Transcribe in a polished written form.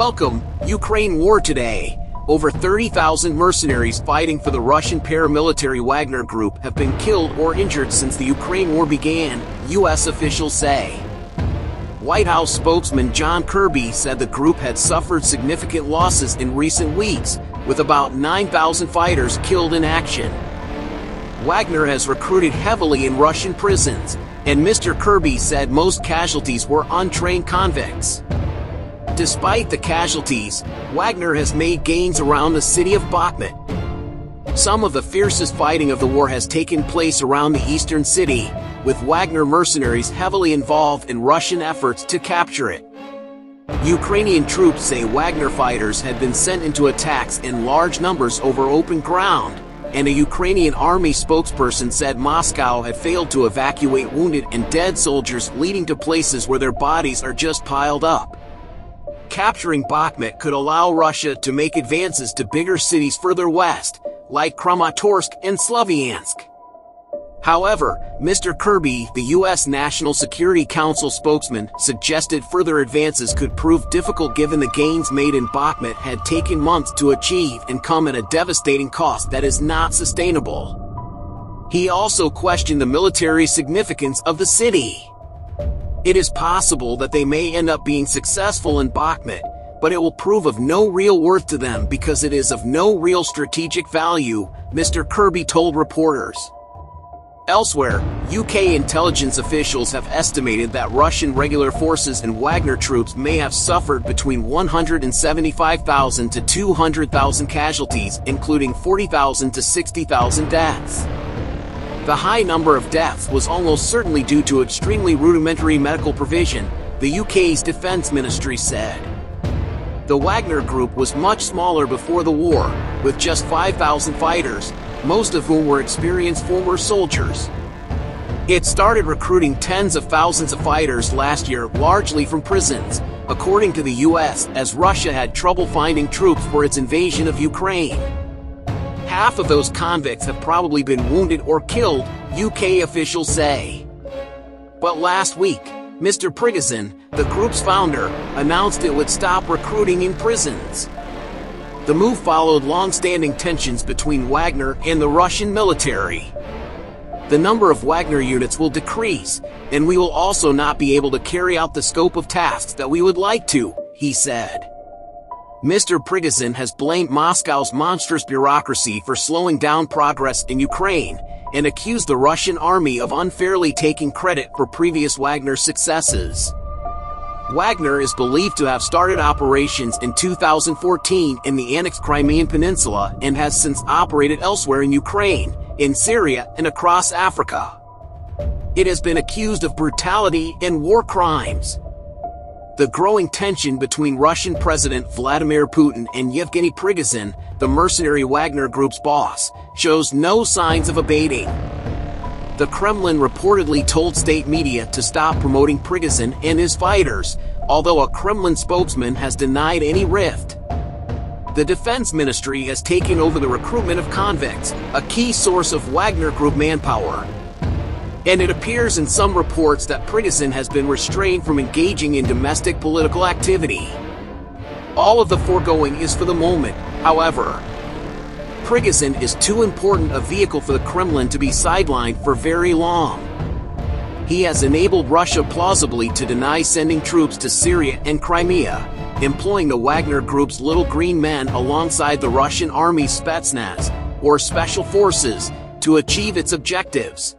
Welcome, Ukraine War Today. Over 30,000 mercenaries fighting for the Russian paramilitary Wagner Group have been killed or injured since the Ukraine war began, U.S. officials say. White House spokesman John Kirby said the group had suffered significant losses in recent weeks, with about 9,000 fighters killed in action. Wagner has recruited heavily in Russian prisons, and Mr. Kirby said most casualties were untrained convicts. Despite the casualties, Wagner has made gains around the city of Bakhmut. Some of the fiercest fighting of the war has taken place around the eastern city, with Wagner mercenaries heavily involved in Russian efforts to capture it. Ukrainian troops say Wagner fighters had been sent into attacks in large numbers over open ground, and a Ukrainian army spokesperson said Moscow had failed to evacuate wounded and dead soldiers, leading to places where their bodies are just piled up. Capturing Bakhmut could allow Russia to make advances to bigger cities further west, like Kramatorsk and Slavyansk. However, Mr. Kirby, the U.S. National Security Council spokesman, suggested further advances could prove difficult given the gains made in Bakhmut had taken months to achieve and come at a devastating cost that is not sustainable. He also questioned the military significance of the city. It is possible that they may end up being successful in Bakhmut, but it will prove of no real worth to them because it is of no real strategic value, Mr. Kirby told reporters. Elsewhere, UK intelligence officials have estimated that Russian regular forces and Wagner troops may have suffered between 175,000 to 200,000 casualties, including 40,000 to 60,000 deaths. The high number of deaths was almost certainly due to extremely rudimentary medical provision, the UK's defense ministry said. The Wagner Group was much smaller before the war, with just 5,000 fighters, most of whom were experienced former soldiers. It started recruiting tens of thousands of fighters last year, largely from prisons, according to the US, as Russia had trouble finding troops for its invasion of Ukraine. Half of those convicts have probably been wounded or killed, UK officials say. But last week, Mr. Prigozhin, the group's founder, announced it would stop recruiting in prisons. The move followed long-standing tensions between Wagner and the Russian military. The number of Wagner units will decrease, and we will also not be able to carry out the scope of tasks that we would like to, he said. Mr. Prigozhin has blamed Moscow's monstrous bureaucracy for slowing down progress in Ukraine, and accused the Russian army of unfairly taking credit for previous Wagner successes. Wagner is believed to have started operations in 2014 in the annexed Crimean Peninsula and has since operated elsewhere in Ukraine, in Syria, and across Africa. It has been accused of brutality and war crimes. The growing tension between Russian President Vladimir Putin and Yevgeny Prigozhin, the mercenary Wagner Group's boss, shows no signs of abating. The Kremlin reportedly told state media to stop promoting Prigozhin and his fighters, although a Kremlin spokesman has denied any rift. The defense ministry has taken over the recruitment of convicts, a key source of Wagner Group manpower. And it appears in some reports that Prigozhin has been restrained from engaging in domestic political activity. All of the foregoing is for the moment, however. Prigozhin is too important a vehicle for the Kremlin to be sidelined for very long. He has enabled Russia plausibly to deny sending troops to Syria and Crimea, employing the Wagner Group's little green men alongside the Russian army's Spetsnaz, or special forces, to achieve its objectives.